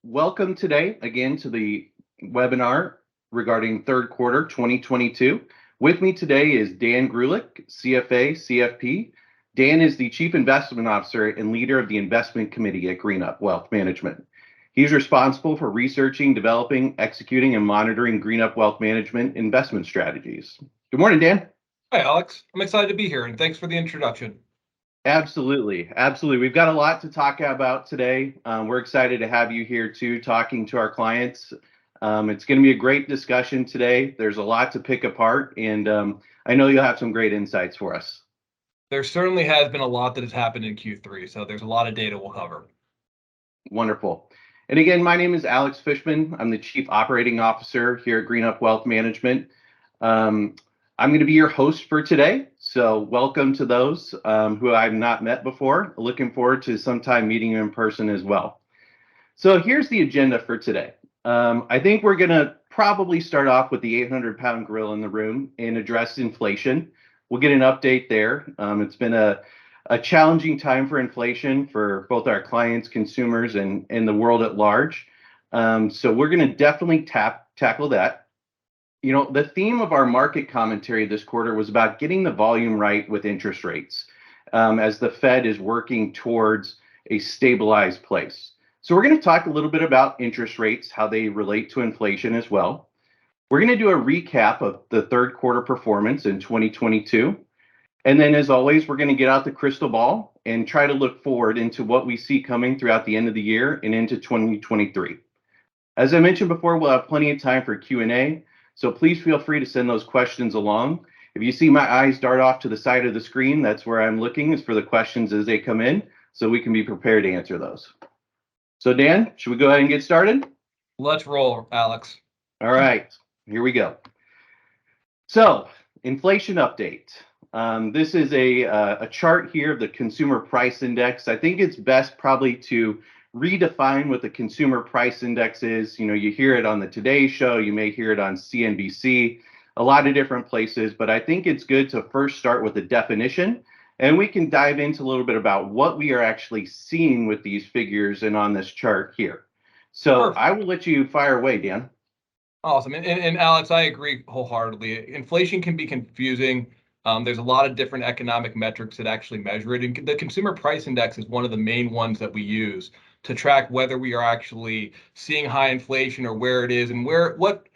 welcome today again to the webinar regarding third quarter 2022. With me today is Dan Greulich, CFA, CFP. Dan is the Chief Investment Officer and leader of the Investment Committee at GreenUp Wealth Management. He's responsible for researching, developing, executing, and monitoring GreenUp Wealth Management investment strategies. Good morning, Dan. Hi, Alex. I'm excited to be here, and thanks for the introduction. Absolutely. We've got a lot to talk about today. We're excited to have you here too, talking to our clients. It's going to be a great discussion today. There's a lot to pick apart, and I know you'll have some great insights for us. There certainly has been a lot that has happened in Q3, so there's a lot of data we'll cover. Wonderful. And again, my name is Alex Fishman. I'm the Chief Operating Officer here at GreenUp Wealth Management. I'm going to be your host for today. So welcome to those who I've not met before. Looking forward to sometime meeting you in person as well. So here's the agenda for today. I think we're going to probably start off with the 800-pound gorilla in the room and address inflation. We'll get an update there. It's been a challenging time for inflation for both our clients, consumers, and the world at large. So we're going to definitely tackle that. You know, the theme of our market commentary this quarter was about getting the volume right with interest rates as the Fed is working towards a stabilized place. So we're going to talk a little bit about interest rates, how they relate to inflation as well. We're going to do a recap of the third quarter performance in 2022. And then, as always, we're going to get out the crystal ball and try to look forward into what we see coming throughout the end of the year and into 2023. As I mentioned before, we'll have plenty of time for Q&A. So please feel free to send those questions along. If you see my eyes dart off to the side of the screen, that's where I'm looking, is for the questions as they come in, so we can be prepared to answer those. So Dan, should we go ahead and get started? Let's roll, Alex. All right, here we go. So, inflation update. This is a chart here of the Consumer Price Index. I think it's best probably to redefine what the Consumer Price Index is. You know, you hear it on the Today Show, you may hear it on CNBC, a lot of different places, but I think it's good to first start with the definition, and we can dive into a little bit about what we are actually seeing with these figures and on this chart here. So perfect. I will let you fire away, Dan. Awesome. And Alex, I agree wholeheartedly. Inflation can be confusing. There's a lot of different economic metrics that actually measure it. And the Consumer Price Index is one of the main ones that we use to track whether we are actually seeing high inflation or where it is and what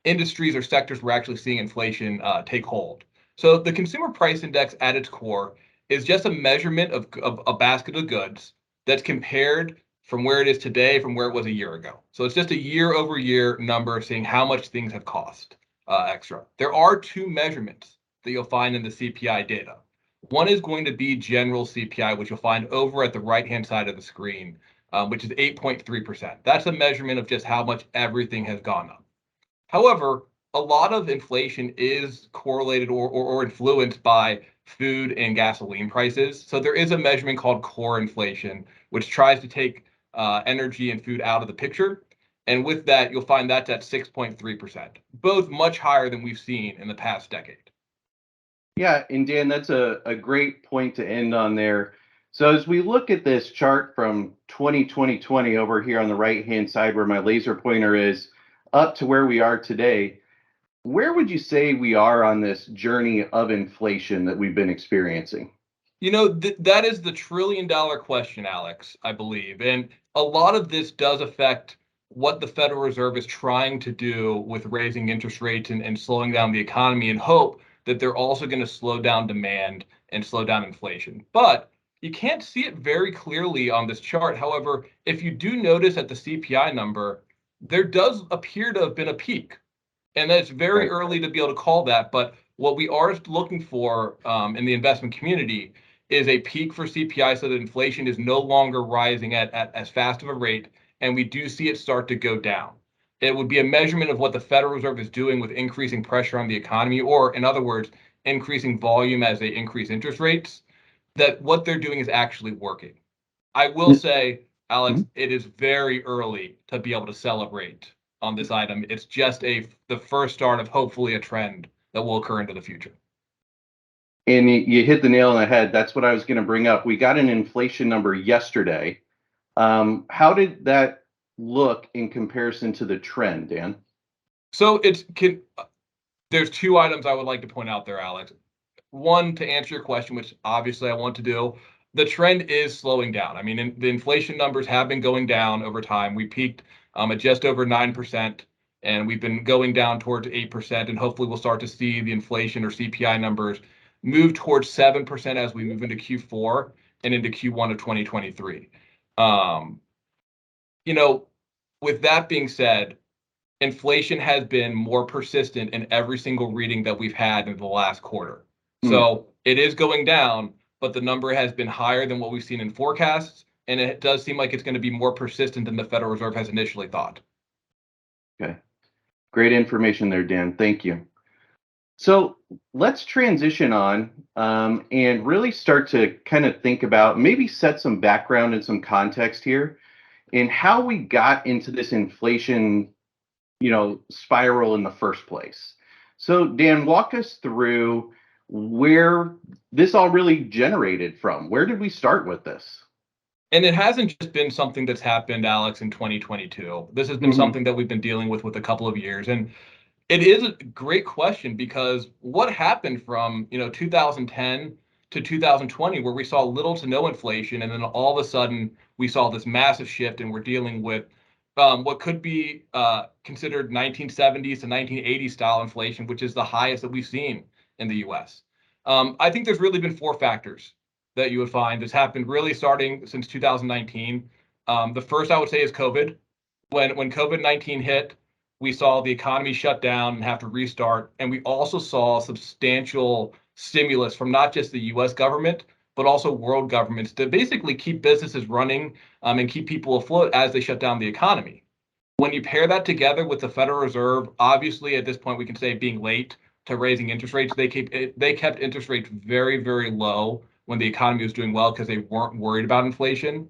industries or sectors we're actually seeing inflation take hold. So the Consumer Price Index at its core is just a measurement of a basket of goods that's compared from where it is today from where it was a year ago. So it's just a year-over-year number seeing how much things have cost extra. There are two measurements that you'll find in the CPI data. One is going to be general CPI, which you'll find over at the right-hand side of the screen, which is 8.3%. That's a measurement of just how much everything has gone up. However, a lot of inflation is correlated or influenced by food and gasoline prices. So there is a measurement called core inflation, which tries to take energy and food out of the picture. And with that, you'll find that's at 6.3%, both much higher than we've seen in the past decade. Yeah, and Dan, that's a great point to end on there. So as we look at this chart from 2020 over here on the right-hand side where my laser pointer is, up to where we are today, where would you say we are on this journey of inflation that we've been experiencing? You know, that is the trillion-dollar question, Alex, I believe. And a lot of this does affect what the Federal Reserve is trying to do with raising interest rates and slowing down the economy and hope that they're also going to slow down demand and slow down inflation. But you can't see it very clearly on this chart. However, if you do notice at the CPI number, there does appear to have been a peak. And that's very early to be able to call that. But what we are looking for in the investment community is a peak for CPI so that inflation is no longer rising at as fast of a rate. And we do see it start to go down. It would be a measurement of what the Federal Reserve is doing with increasing pressure on the economy, or in other words, increasing volume as they increase interest rates, that what they're doing is actually working. I will say, Alex, it is very early to be able to celebrate on this item. It's just the first start of hopefully a trend that will occur into the future. And you hit the nail on the head. That's what I was going to bring up. We got an inflation number yesterday. How did that look in comparison to the trend, Dan? So there's two items I would like to point out there, Alex. One, to answer your question, which obviously I want to do, the trend is slowing down. I mean, the inflation numbers have been going down over time. We peaked at just over 9%, and we've been going down towards 8%, and hopefully we'll start to see the inflation or CPI numbers move towards 7% as we move into Q4 and into Q1 of 2023. You know, with that being said, inflation has been more persistent in every single reading that we've had in the last quarter. So it is going down, but the number has been higher than what we've seen in forecasts, and it does seem like it's going to be more persistent than the Federal Reserve has initially thought. Okay. Great information there, Dan. Thank you. So let's transition on and really start to kind of think about, maybe set some background and some context here in how we got into this inflation, spiral in the first place. So Dan, walk us through where this all really generated from. Where did we start with this? And it hasn't just been something that's happened, Alex, in 2022. This has been Mhm. something that we've been dealing with a couple of years. And it is a great question, because what happened from 2010 to 2020, where we saw little to no inflation, and then all of a sudden we saw this massive shift, and we're dealing with what could be considered 1970s to 1980s style inflation, which is the highest that we've seen in the U.S. I think there's really been four factors that you would find that's happened really starting since 2019. The first I would say is COVID. When COVID-19 hit, we saw the economy shut down and have to restart. And we also saw substantial stimulus from not just the US government, but also world governments to basically keep businesses running and keep people afloat as they shut down the economy. When you pair that together with the Federal Reserve, obviously at this point we can say being late to raising interest rates, they kept interest rates very, very low when the economy was doing well because they weren't worried about inflation.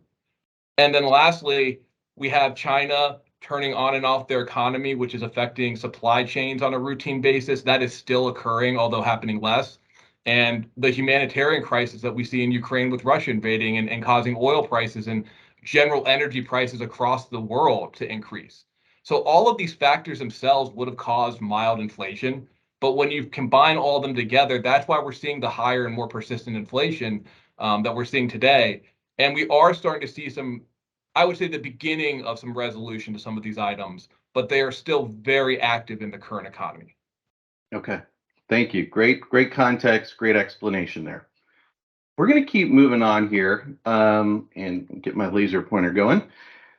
And then lastly, we have China turning on and off their economy, which is affecting supply chains on a routine basis. That is still occurring, although happening less. And the humanitarian crisis that we see in Ukraine with Russia invading and causing oil prices and general energy prices across the world to increase. So all of these factors themselves would have caused mild inflation. But when you combine all of them together, that's why we're seeing the higher and more persistent inflation that we're seeing today. And we are starting to see some, I would say, the beginning of some resolution to some of these items, but they are still very active in the current economy. Okay. Thank you. Great context, great explanation there. We're going to keep moving on here and get my laser pointer going.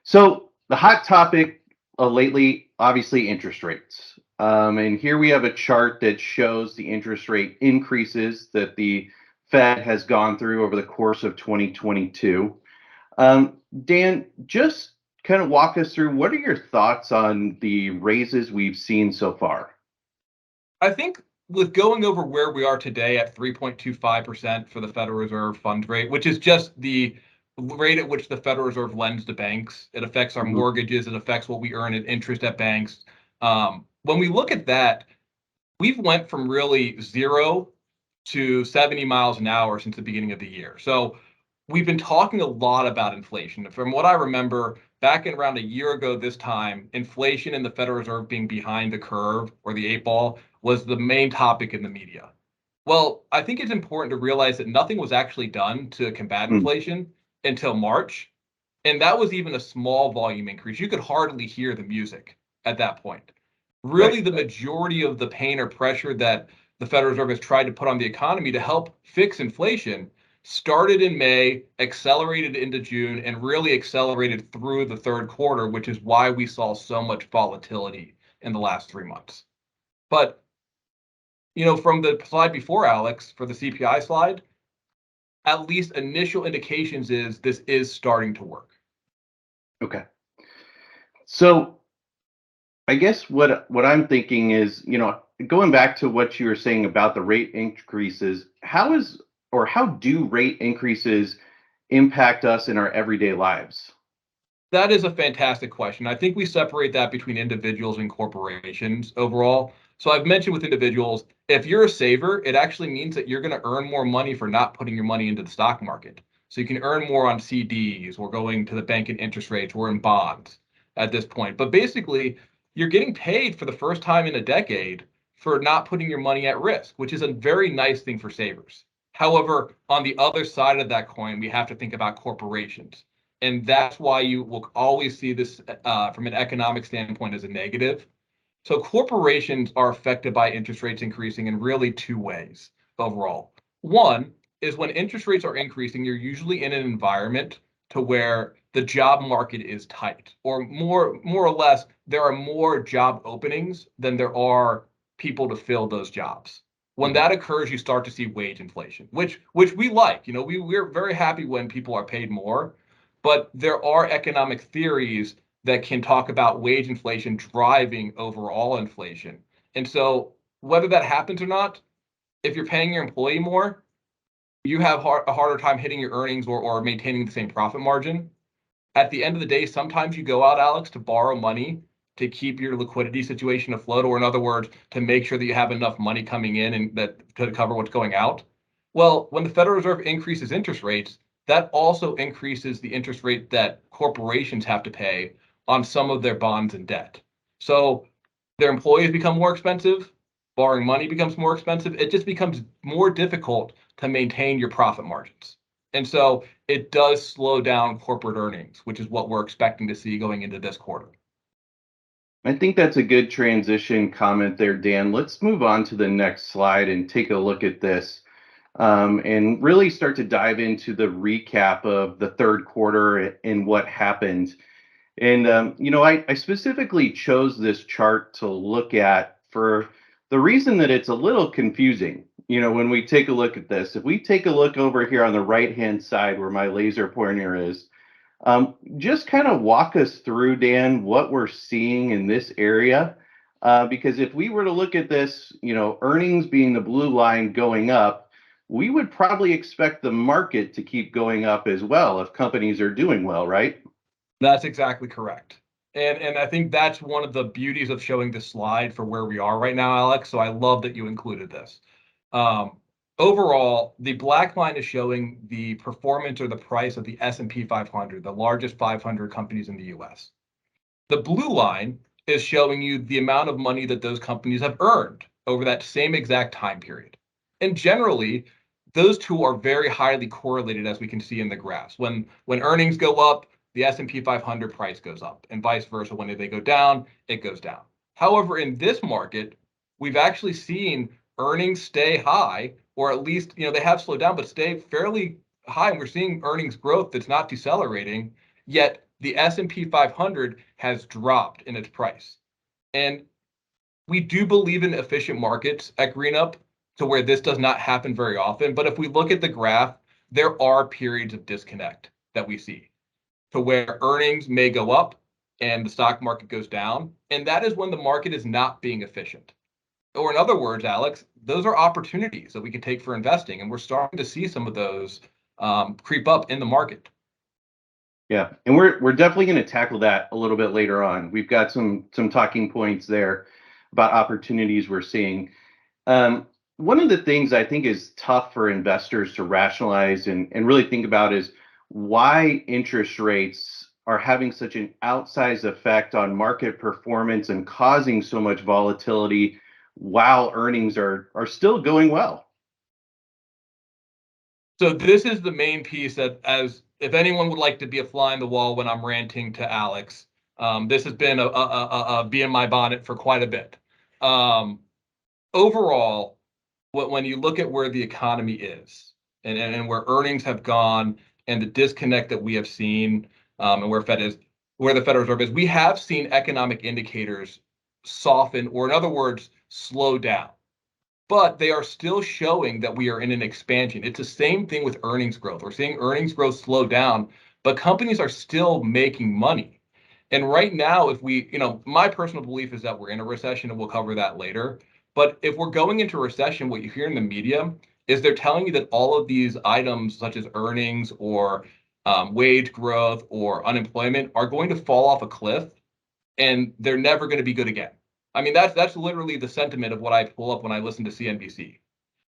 So the hot topic lately, obviously, interest rates. And here we have a chart that shows the interest rate increases that the Fed has gone through over the course of 2022. Dan, just kind of walk us through, what are your thoughts on the raises we've seen so far? I think with going over where we are today at 3.25% for the Federal Reserve funds rate, which is just the rate at which the Federal Reserve lends to banks, it affects our mortgages, it affects what we earn in interest at banks. When we look at that, we've went from really 0 to 70 miles an hour since the beginning of the year. So we've been talking a lot about inflation. From what I remember, back in around a year ago this time, inflation and the Federal Reserve being behind the curve, or the 8 ball, was the main topic in the media. Well, I think it's important to realize that nothing was actually done to combat inflation until March. And that was even a small volume increase. You could hardly hear the music at that point. Really, the majority of the pain or pressure that the Federal Reserve has tried to put on the economy to help fix inflation started in May, accelerated into June, and really accelerated through the third quarter, which is why we saw so much volatility in the last 3 months. But, from the slide before, Alex, for the CPI slide, at least initial indications is this is starting to work. Okay. So I guess what I'm thinking is, going back to what you were saying about the rate increases, how do rate increases impact us in our everyday lives? That is a fantastic question. I think we separate that between individuals and corporations overall. So I've mentioned with individuals, if you're a saver, it actually means that you're going to earn more money for not putting your money into the stock market. So you can earn more on CDs or going to the bank in interest rates or in bonds. at this point. But basically, you're getting paid for the first time in a decade for not putting your money at risk, which is a very nice thing for savers. However, on the other side of that coin, we have to think about corporations. And that's why you will always see this from an economic standpoint as a negative. So corporations are affected by interest rates increasing in really two ways overall. One is when interest rates are increasing, you're usually in an environment to where the job market is tight, or more or less, there are more job openings than there are people to fill those jobs. When that occurs, you start to see wage inflation, which we like. We're very happy when people are paid more, but there are economic theories that can talk about wage inflation driving overall inflation. And so whether that happens or not, if you're paying your employee more, you have a harder time hitting your earnings or maintaining the same profit margin. At the end of the day, sometimes you go out, Alex, to borrow money to keep your liquidity situation afloat, or in other words, to make sure that you have enough money coming in and that to cover what's going out. Well, when the Federal Reserve increases interest rates, that also increases the interest rate that corporations have to pay on some of their bonds and debt. So their employees become more expensive, borrowing money becomes more expensive. It just becomes more difficult to maintain your profit margins. And so it does slow down corporate earnings, which is what we're expecting to see going into this quarter. I think that's a good transition comment there, Dan. Let's move on to the next slide and take a look at this and really start to dive into the recap of the third quarter and what happened. And, I specifically chose this chart to look at for the reason that it's a little confusing. When we take a look at this, if we take a look over here on the right-hand side where my laser pointer is, just kind of walk us through, Dan, what we're seeing in this area. Because if we were to look at this, earnings being the blue line going up, we would probably expect the market to keep going up as well if companies are doing well, right? That's exactly correct. And I think that's one of the beauties of showing the slide for where we are right now, Alex. So I love that you included this. Overall, the black line is showing the performance or the price of the S&P 500, the largest 500 companies in the US. The blue line is showing you the amount of money that those companies have earned over that same exact time period. And generally, those two are very highly correlated, as we can see in the graphs. When earnings go up, the S&P 500 price goes up, and vice versa. When they go down, it goes down. However, in this market, we've actually seen earnings stay high, or at least, they have slowed down, but stay fairly high. And we're seeing earnings growth that's not decelerating, yet the S&P 500 has dropped in its price. And we do believe in efficient markets at GreenUp to where this does not happen very often. But if we look at the graph, there are periods of disconnect that we see to where earnings may go up and the stock market goes down. And that is when the market is not being efficient. Or in other words, Alex, those are opportunities that we can take for investing. And we're starting to see some of those creep up in the market. Yeah, and we're definitely going to tackle that a little bit later on. We've got some talking points there about opportunities we're seeing. One of the things I think is tough for investors to rationalize and really think about is why interest rates are having such an outsized effect on market performance and causing so much volatility while earnings are still going well. So this is the main piece that, as if anyone would like to be a fly in the wall when I'm ranting to Alex, this has been a bee in my bonnet for quite a bit. Overall, when you look at where the economy is and where earnings have gone and the disconnect that we have seen and where the Federal Reserve is, we have seen economic indicators soften, or in other words, slow down. But they are still showing that we are in an expansion. It's the same thing with earnings growth. We're seeing earnings growth slow down, but companies are still making money. And right now, if we, my personal belief is that we're in a recession, and we'll cover that later. But if we're going into a recession, what you hear in the media is they're telling you that all of these items, such as earnings or wage growth or unemployment, are going to fall off a cliff, and they're never going to be good again. I mean, that's literally the sentiment of what I pull up when I listen to CNBC.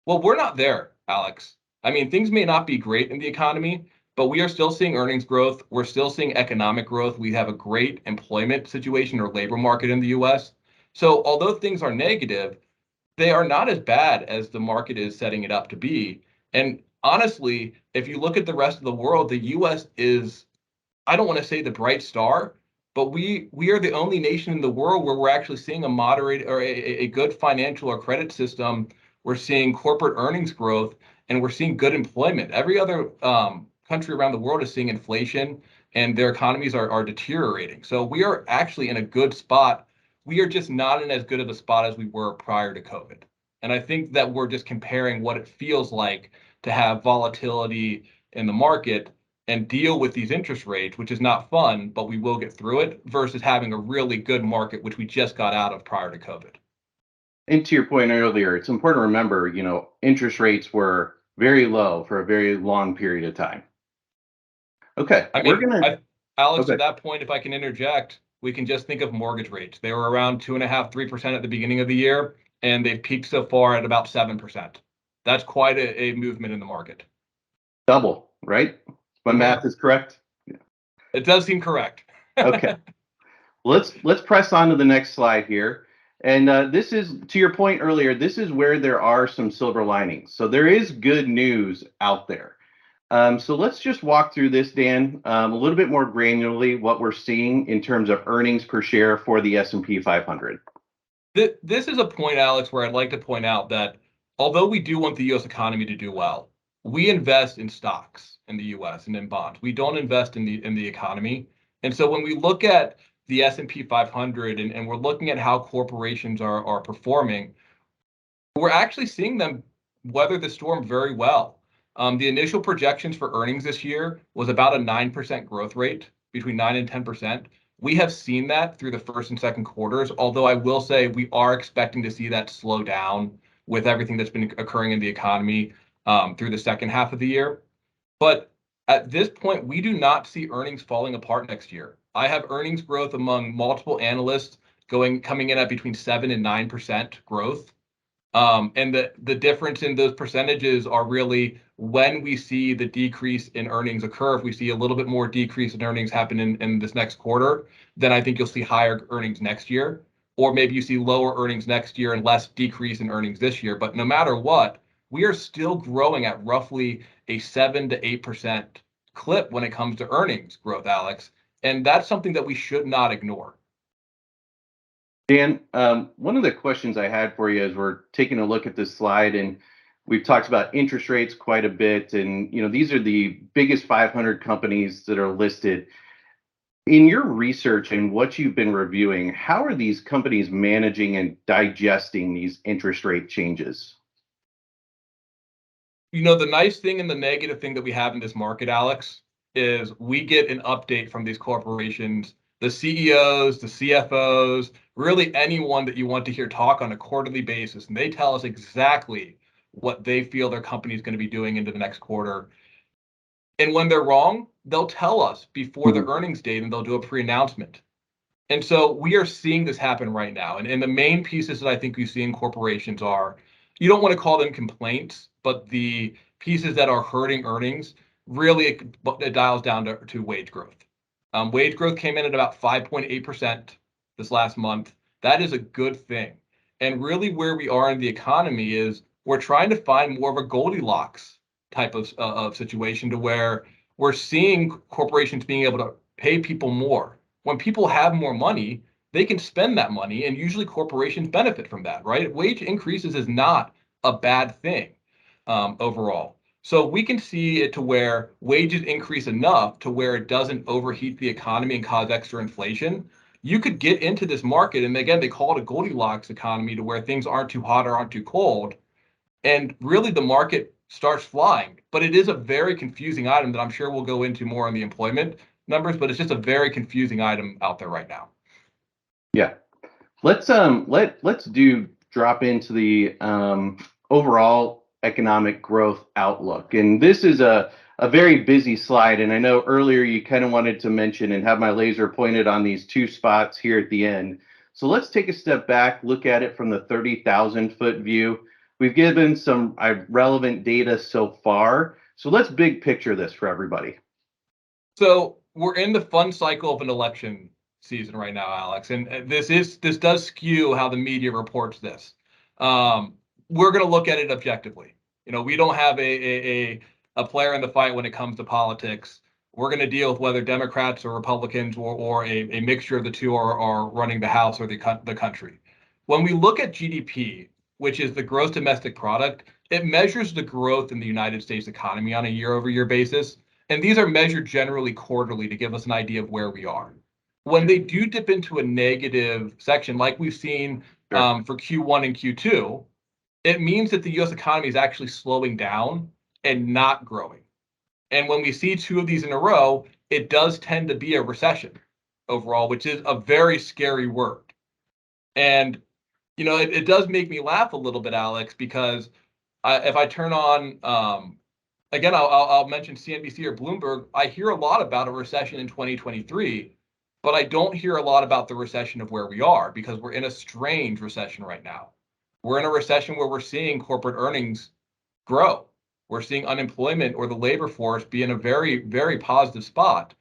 Well, we're not there, Alex. I mean, things may not be great in the economy, but we are still seeing earnings growth. We're still seeing economic growth. We have a great employment situation or labor market in the US. So although things are negative, they are not as bad as the market is setting it up to be. And honestly, if you look at the rest of the world, the US is, I don't want to say the bright star, but we are the only nation in the world where we're actually seeing a moderate or a good financial or credit system. We're seeing corporate earnings growth, and we're seeing good employment. Every other country around the world is seeing inflation, and their economies are deteriorating. So we are actually in a good spot. We are just not in as good of a spot as we were prior to COVID. And I think that we're just comparing what it feels like to have volatility in the market and deal with these interest rates, which is not fun, but we will get through it, versus having a really good market, which we just got out of prior to COVID. And to your point earlier, it's important to remember, interest rates were very low for a very long period of time. Okay, I we're mean, gonna. Alex, to Okay, that point, if I can interject, we can just think of mortgage rates. They were around 2.5%, 3% at the beginning of the year, and they've peaked so far at about 7%. That's quite a movement in the market. double, right? My math is correct. It does seem correct. Okay, let's press on to the next slide here. And this is, to your point earlier, this is where there are some silver linings. So there is good news out there. So let's just walk through this, Dan, a little bit more granularly, what we're seeing in terms of earnings per share for the S&P 500. This is a point, Alex, where I'd like to point out that although we do want the U.S. economy to do well, we invest in stocks in the U.S. and in bonds. We don't invest in the economy. And so when we look at the S&P 500 and we're looking at how corporations are performing, we're actually seeing them weather the storm very well. The initial projections for earnings this year was about a 9% growth rate, between 9 and 10%. We have seen that through the first and second quarters, although I will say we are expecting to see that slow down with everything that's been occurring in the economy through the second half of the year. But at this point, we do not see earnings falling apart next year. I have earnings growth among multiple analysts coming in at between 7 and 9% growth. And the difference in those percentages are really when we see the decrease in earnings occur. If we see a little bit more decrease in earnings happen in this next quarter, then I think you'll see higher earnings next year. Or maybe you see lower earnings next year and less decrease in earnings this year. But no matter what, we are still growing at roughly a 7 to 8% clip when it comes to earnings growth, Alex. And that's something that we should not ignore. Dan, one of the questions I had for you as we're taking a look at this slide, and we've talked about interest rates quite a bit, and these are the biggest 500 companies that are listed. In your research and what you've been reviewing, how are these companies managing and digesting these interest rate changes? The nice thing and the negative thing that we have in this market, Alex, is we get an update from these corporations, the CEOs, the CFOs, really anyone that you want to hear talk on a quarterly basis. And they tell us exactly what they feel their company is going to be doing into the next quarter. And when they're wrong, they'll tell us before the earnings date and they'll do a pre-announcement. And so we are seeing this happen right now. And the main pieces that I think we see in corporations are, you don't want to call them complaints, but the pieces that are hurting earnings, really it dials down to wage growth. Wage growth came in at about 5.8% this last month. That is a good thing. And really where we are in the economy is we're trying to find more of a Goldilocks type of situation to where we're seeing corporations being able to pay people more. When people have more money, they can spend that money, and usually corporations benefit from that, right? Wage increases is not a bad thing overall. So we can see it to where wages increase enough to where it doesn't overheat the economy and cause extra inflation. You could get into this market, and again, they call it a Goldilocks economy, to where things aren't too hot or aren't too cold. And really the market starts flying. But it is a very confusing item that I'm sure we'll go into more on the employment numbers, but it's just a very confusing item out there right now. Yeah. Let's drop into the overall economic growth outlook. And this is a very busy slide. And I know earlier you kind of wanted to mention and have my laser pointed on these two spots here at the end. So let's take a step back, look at it from the 30,000 foot view. We've given some relevant data so far. So let's big picture this for everybody. So we're in the fun cycle of an election season right now, Alex, and this does skew how the media reports this. We're going to look at it objectively. We don't have a player in the fight when it comes to politics. We're going to deal with whether Democrats or Republicans or a mixture of the two are running the House or the country. When we look at GDP, which is the gross domestic product, it measures the growth in the United States economy on a year-over-year basis. And these are measured generally quarterly to give us an idea of where we are. When they do dip into a negative section, like we've seen for Q1 and Q2, it means that the US economy is actually slowing down and not growing. And when we see two of these in a row, it does tend to be a recession overall, which is a very scary word. And, it does make me laugh a little bit, Alex, because if I turn on, again, I'll mention CNBC or Bloomberg. I hear a lot about a recession in 2023, but I don't hear a lot about the recession of where we are because we're in a strange recession right now. We're in a recession where we're seeing corporate earnings grow. We're seeing unemployment or the labor force be in a very, very positive spot.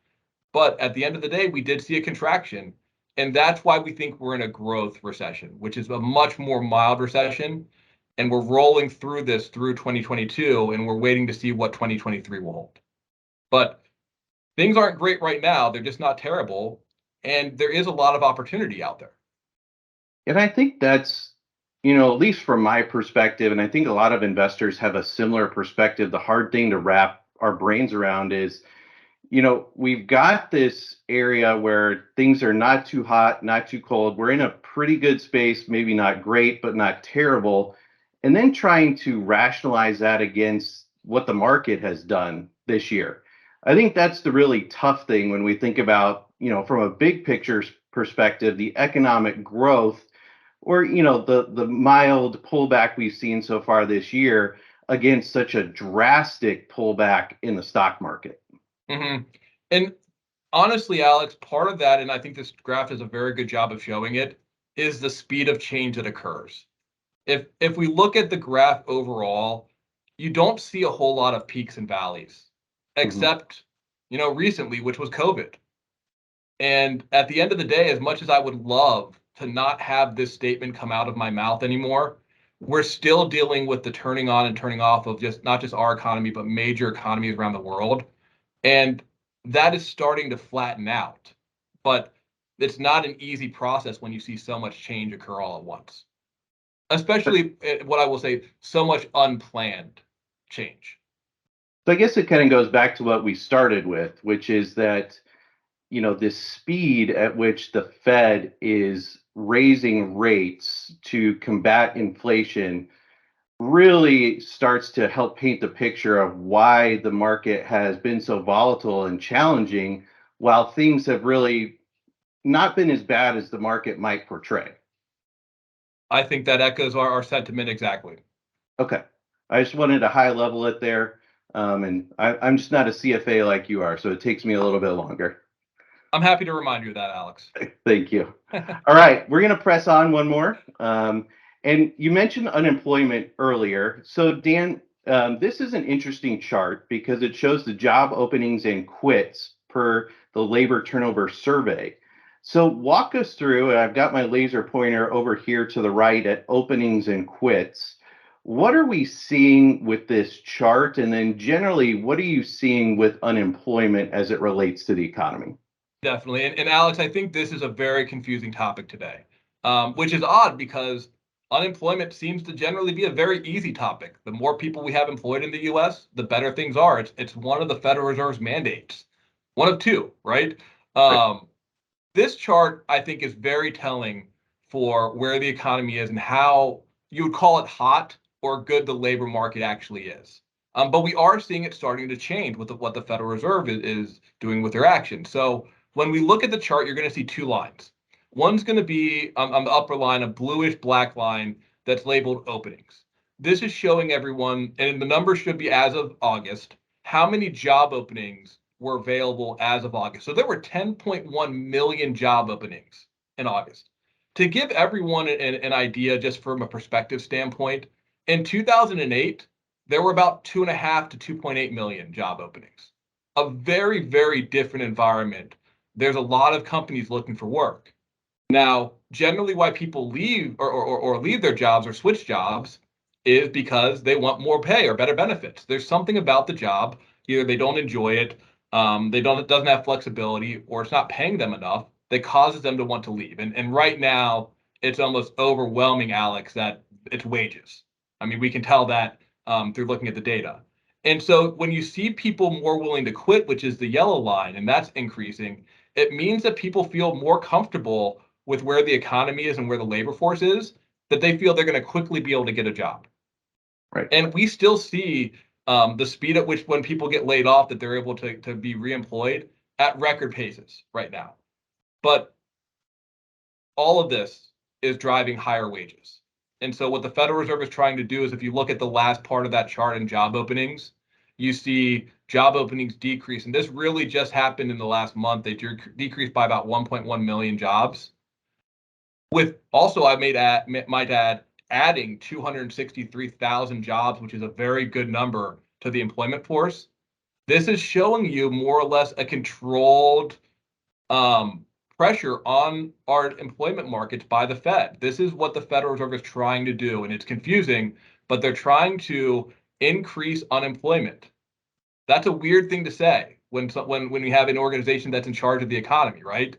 But at the end of the day, we did see a contraction. And that's why we think we're in a growth recession, which is a much more mild recession. And we're rolling through this through 2022, and we're waiting to see what 2023 will hold. But things aren't great right now. They're just not terrible. And there is a lot of opportunity out there. And I think that's, at least from my perspective, and I think a lot of investors have a similar perspective. The hard thing to wrap our brains around is, we've got this area where things are not too hot, not too cold. We're in a pretty good space, maybe not great, but not terrible. And then trying to rationalize that against what the market has done this year. I think that's the really tough thing when we think about, from a big picture perspective, the economic growth or, the mild pullback we've seen so far this year against such a drastic pullback in the stock market. Mm-hmm. And honestly, Alex, part of that, and I think this graph does a very good job of showing it, is the speed of change that occurs. If we look at the graph overall, you don't see a whole lot of peaks and valleys, except, recently, which was COVID. And at the end of the day, as much as I would love to not have this statement come out of my mouth anymore, we're still dealing with the turning on and turning off of not just our economy, but major economies around the world. And that is starting to flatten out. But it's not an easy process when you see so much change occur all at once. Especially what I will say, so much unplanned change. So I guess it kind of goes back to what we started with, which is that, this speed at which the Fed is raising rates to combat inflation really starts to help paint the picture of why the market has been so volatile and challenging while things have really not been as bad as the market might portray. I think that echoes our sentiment exactly. Okay. I just wanted to high level it there. And I'm just not a CFA like you are, so it takes me a little bit longer. I'm happy to remind you of that, Alex. Thank you. All right, we're going to press on one more. And you mentioned unemployment earlier. So Dan, this is an interesting chart because it shows the job openings and quits per the labor turnover survey. So walk us through, and I've got my laser pointer over here to the right at openings and quits. What are we seeing with this chart? And then generally, what are you seeing with unemployment as it relates to the economy? Definitely. And Alex, I think this is a very confusing topic today, which is odd because unemployment seems to generally be a very easy topic. The more people we have employed in the US, the better things are. It's one of the Federal Reserve's mandates, one of two, right? This chart, I think, is very telling for where the economy is and how you would call it hot or good the labor market actually is. But we are seeing it starting to change with what the Federal Reserve is doing with their action. So when we look at the chart, you're going to see two lines. One's going to be on the upper line, a bluish black line that's labeled openings. This is showing everyone, and the numbers should be as of August, how many job openings were available as of August. So there were 10.1 million job openings in August. To give everyone an idea, just from a perspective standpoint, in 2008, there were about 2.5 to 2.8 million job openings. a very, very different environment. There's a lot of companies looking for work. Now, generally why people leave or leave their jobs or switch jobs is because they want more pay or better benefits. There's something about the job, either they don't enjoy it, it doesn't have flexibility, or it's not paying them enough that causes them to want to leave. And right now, it's almost overwhelming, Alex, that it's wages. I mean, we can tell that through looking at the data. And so when you see people more willing to quit, which is the yellow line, and that's increasing, it means that people feel more comfortable with where the economy is and where the labor force is, that they feel they're going to quickly be able to get a job. Right. And we still see the speed at which when people get laid off, that they're able to be reemployed at record paces right now. But all of this is driving higher wages. And so what the Federal Reserve is trying to do is, if you look at the last part of that chart in job openings, you see job openings decrease. And this really just happened in the last month. They decreased by about 1.1 million jobs. With also, might add, adding 263,000 jobs, which is a very good number to the employment force. This is showing you more or less a controlled pressure on our employment markets by the Fed. This is what the Federal Reserve is trying to do, and it's confusing, but they're trying to increase unemployment. That's a weird thing to say when you have an organization that's in charge of the economy, right?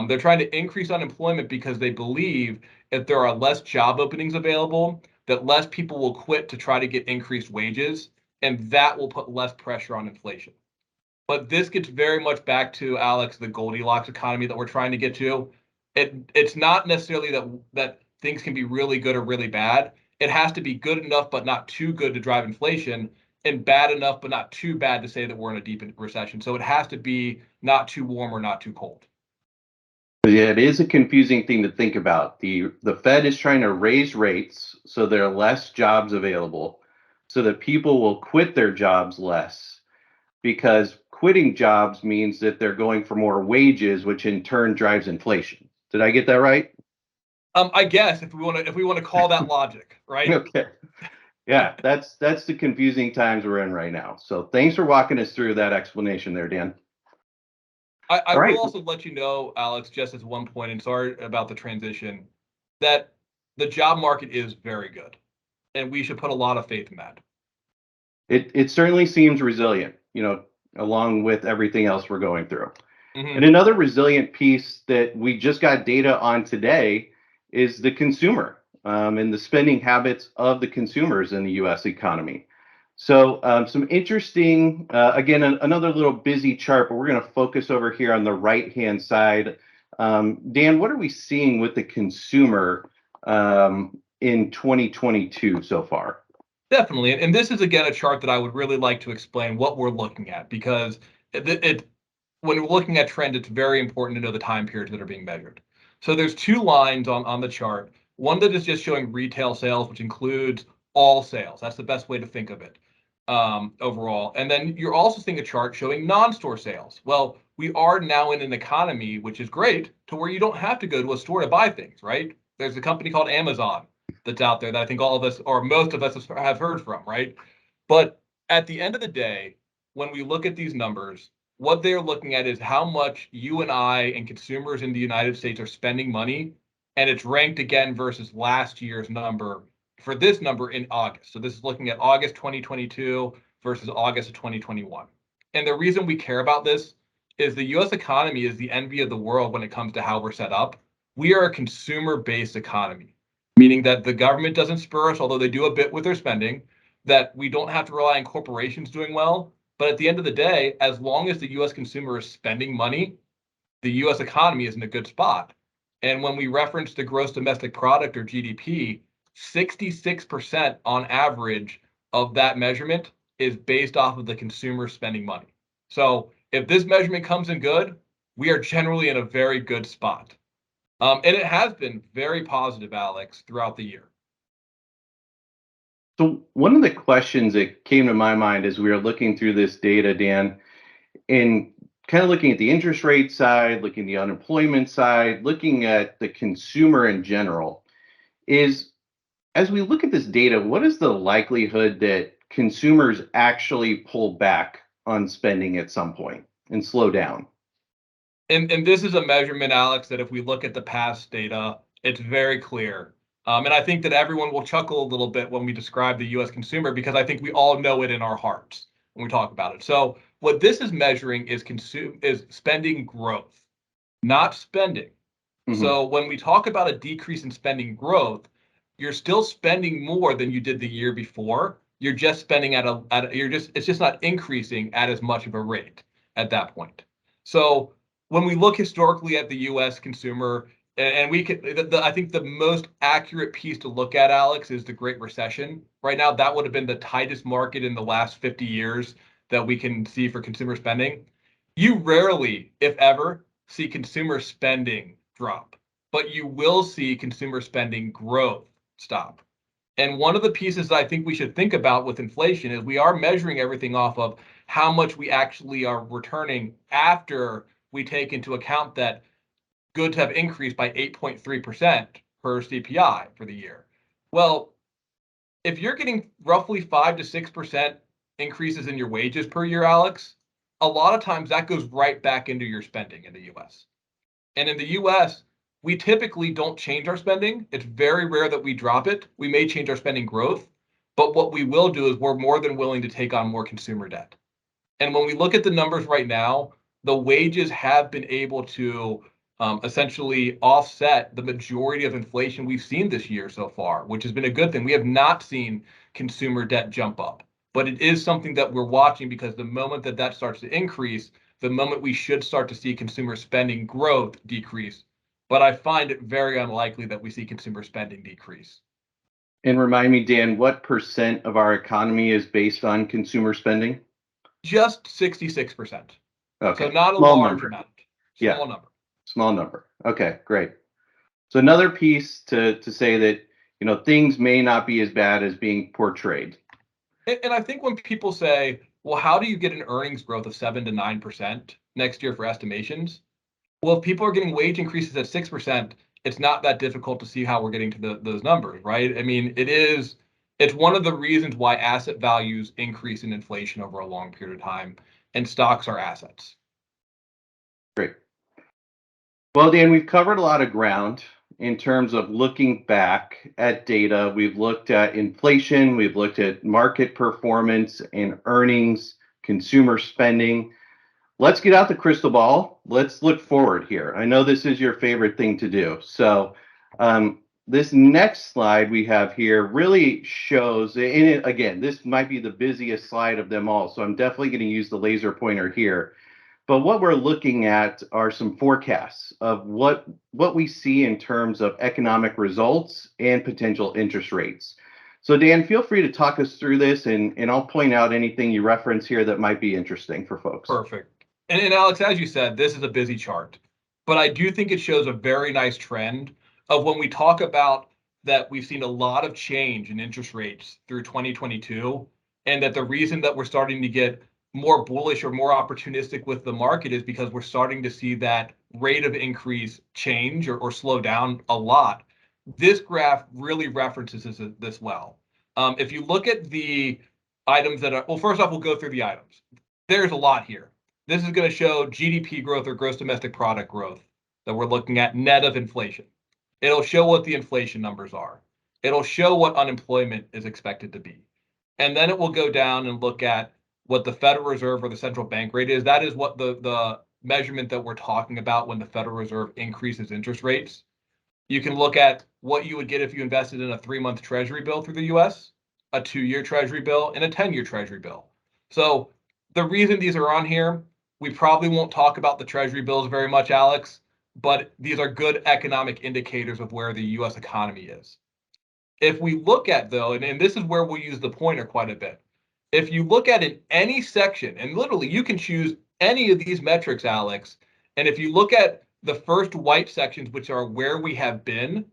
They're trying to increase unemployment because they believe if there are less job openings available, that less people will quit to try to get increased wages, and that will put less pressure on inflation. But this gets very much back to, Alex, the Goldilocks economy that we're trying to get to. It's not necessarily that things can be really good or really bad. It has to be good enough but not too good to drive inflation, and bad enough but not too bad to say that we're in a deep recession. So it has to be not too warm or not too cold. Yeah, it is a confusing thing to think about. The Fed is trying to raise rates so there are less jobs available, so that people will quit their jobs less, because quitting jobs means that they're going for more wages, which in turn drives inflation. Did I get that right? I guess if we want to call that logic, right? Okay. Yeah, that's the confusing times we're in right now. So thanks for walking us through that explanation there, Dan. I All will right. also let you know, Alex, just as one point, and sorry about the transition, that the job market is very good, and we should put a lot of faith in that. It certainly seems resilient, along with everything else we're going through. And Mm-hmm. another resilient piece that we just got data on today is the consumer, and the spending habits of the consumers in the U.S. economy. So some interesting, again, another little busy chart, but we're going to focus over here on the right-hand side. Dan, what are we seeing with the consumer in 2022 so far? Definitely. And this is, again, a chart that I would really like to explain what we're looking at, because when we're looking at trend, it's very important to know the time periods that are being measured. So there's two lines on the chart. One that is just showing retail sales, which includes all sales. That's the best way to think of it overall. And then you're also seeing a chart showing non-store sales. Well, we are now in an economy, which is great, to where you don't have to go to a store to buy things, right? There's a company called Amazon that's out there that I think all of us, or most of us, have heard from, right? But at the end of the day, when we look at these numbers, what they're looking at is how much you and I and consumers in the United States are spending money, and it's ranked again versus last year's number for this number in August. So this is looking at August 2022 versus August of 2021. And the reason we care about this is the US economy is the envy of the world when it comes to how we're set up. We are a consumer-based economy, meaning that the government doesn't spur us, although they do a bit with their spending, that we don't have to rely on corporations doing well. But at the end of the day, as long as the US consumer is spending money, the US economy is in a good spot. And when we reference the gross domestic product, or GDP, 66% on average of that measurement is based off of the consumer spending money. So if this measurement comes in good, we are generally in a very good spot. And it has been very positive, Alex, throughout the year. So one of the questions that came to my mind as we were looking through this data, Dan, and kind of looking at the interest rate side, looking at the unemployment side, looking at the consumer in general, is as we look at this data, what is the likelihood that consumers actually pull back on spending at some point and slow down. And this is a measurement, Alex, that if we look at the past data, it's very clear. And I think that everyone will chuckle a little bit when we describe the U.S. consumer, because I think we all know it in our hearts when we talk about it. So what this is measuring is spending growth, not spending. Mhm. So when we talk about a decrease in spending growth, you're still spending more than you did the year before. You're just spending it's just not increasing at as much of a rate at that point. So when we look historically at the U.S. consumer, and we can, I think the most accurate piece to look at, Alex, is the Great Recession. Right now, that would have been the tightest market in the last 50 years that we can see for consumer spending. You rarely, if ever, see consumer spending drop, but you will see consumer spending growth stop. And one of the pieces that I think we should think about with inflation is we are measuring everything off of how much we actually are returning after we take into account that goods have increased by 8.3% per CPI for the year. Well, if you're getting roughly 5 to 6% increases in your wages per year, Alex, a lot of times that goes right back into your spending in the US. And in the US, we typically don't change our spending. It's very rare that we drop it. We may change our spending growth, but what we will do is we're more than willing to take on more consumer debt. And when we look at the numbers right now, the wages have been able to essentially offset the majority of inflation we've seen this year so far, which has been a good thing. We have not seen consumer debt jump up, but it is something that we're watching, because the moment that that starts to increase, the moment we should start to see consumer spending growth decrease. But I find it very unlikely that we see consumer spending decrease. And remind me, Dan, what percent of our economy is based on consumer spending? Just 66%. Okay. So not a Small large number. amount. Yeah. Small number. Small number. Okay, great. So another piece to say that, things may not be as bad as being portrayed. And I think when people say, well, how do you get an earnings growth of 7 to 9% next year for estimations? Well, if people are getting wage increases at 6%, it's not that difficult to see how we're getting to those numbers, right? I mean, it's one of the reasons why asset values increase in inflation over a long period of time, and stocks are assets. Great. Well, Dan, we've covered a lot of ground in terms of looking back at data. We've looked at inflation, we've looked at market performance and earnings, consumer spending. Let's get out the crystal ball. Let's look forward here. I know this is your favorite thing to do. So this next slide we have here really shows, and again, this might be the busiest slide of them all, so I'm definitely going to use the laser pointer here. But what we're looking at are some forecasts of what we see in terms of economic results and potential interest rates. So Dan, feel free to talk us through this, and I'll point out anything you reference here that might be interesting for folks. Perfect. And Alex, as you said, this is a busy chart, but I do think it shows a very nice trend of when we talk about that we've seen a lot of change in interest rates through 2022, and that the reason that we're starting to get more bullish or more opportunistic with the market is because we're starting to see that rate of increase change or slow down a lot. This graph really references this well. If you look at the items that are, well, first off, we'll go through the items. There's a lot here. This is going to show GDP growth or gross domestic product growth that we're looking at net of inflation. It'll show what the inflation numbers are. It'll show what unemployment is expected to be. And then it will go down and look at what the Federal Reserve or the central bank rate is. That is what the measurement that we're talking about when the Federal Reserve increases interest rates. You can look at what you would get if you invested in a 3-month Treasury bill through the US, a 2-year Treasury bill, and a 10-year Treasury bill. So the reason these are on here, we probably won't talk about the Treasury bills very much, Alex, but these are good economic indicators of where the US economy is. If we look at, though, and this is where we'll use the pointer quite a bit, if you look at in any section, and literally you can choose any of these metrics, Alex, and if you look at the first white sections, which are where we have been,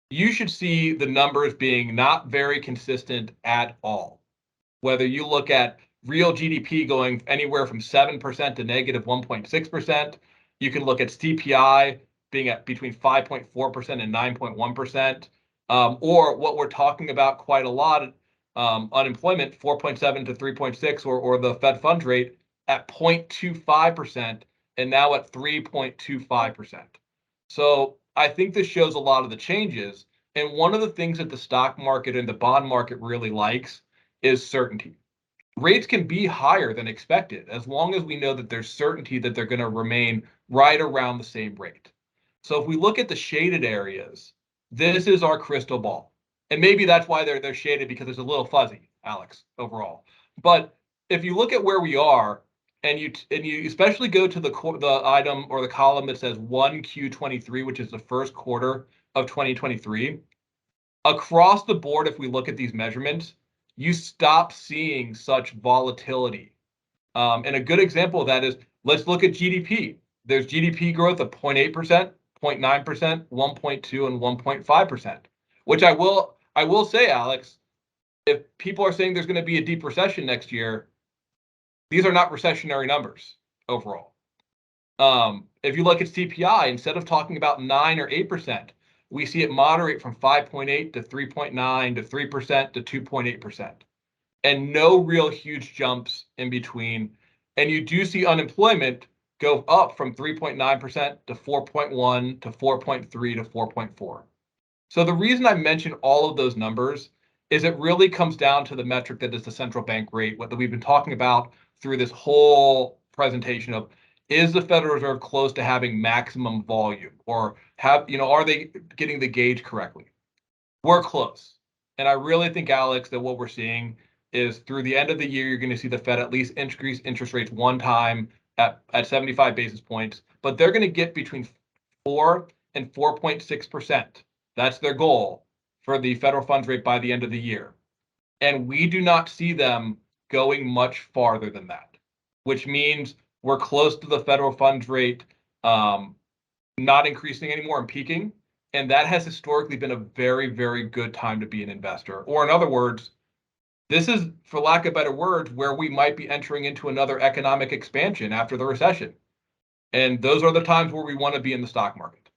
you should see the numbers being not very consistent at all. Whether you look at real GDP going anywhere from 7% to negative 1.6%, you can look at CPI being at between 5.4% and 9.1%, or what we're talking about quite a lot unemployment 4.7 to 3.6, or the Fed funds rate at 0.25% and now at 3.25%. So I think this shows a lot of the changes. And one of the things that the stock market and the bond market really likes is certainty. Rates can be higher than expected as long as we know that there's certainty that they're going to remain right around the same rate. So if we look at the shaded areas, this is our crystal ball. And maybe that's why they're shaded, because it's a little fuzzy, Alex, overall. But if you look at where we are, and you especially go to the item or the column that says 1Q23, which is the first quarter of 2023, across the board, if we look at these measurements, you stop seeing such volatility. And a good example of that is, let's look at GDP. There's GDP growth of 0.8%, 0.9%, 1.2, and 1.5%, which I will say, Alex, if people are saying there's going to be a deep recession next year, these are not recessionary numbers overall. If you look at CPI, instead of talking about 9 or 8%, we see it moderate from 5.8 to 3.9 to 3% to 2.8%, and no real huge jumps in between. And you do see unemployment go up from 3.9% to 4.1 to 4.3 to 4.4. So the reason I mention all of those numbers is it really comes down to the metric that is the central bank rate, what we've been talking about through this whole presentation of, is the Federal Reserve close to having maximum volume, or are they getting the gauge correctly? We're close. And I really think, Alex, that what we're seeing is through the end of the year, you're going to see the Fed at least increase interest rates one time at 75 basis points, but they're going to get between 4 and 4.6%. That's their goal for the federal funds rate by the end of the year. And we do not see them going much farther than that, which means we're close to the federal funds rate not increasing anymore and peaking. And that has historically been a very, very good time to be an investor. Or in other words, this is, for lack of better words, where we might be entering into another economic expansion after the recession. And those are the times where we want to be in the stock market.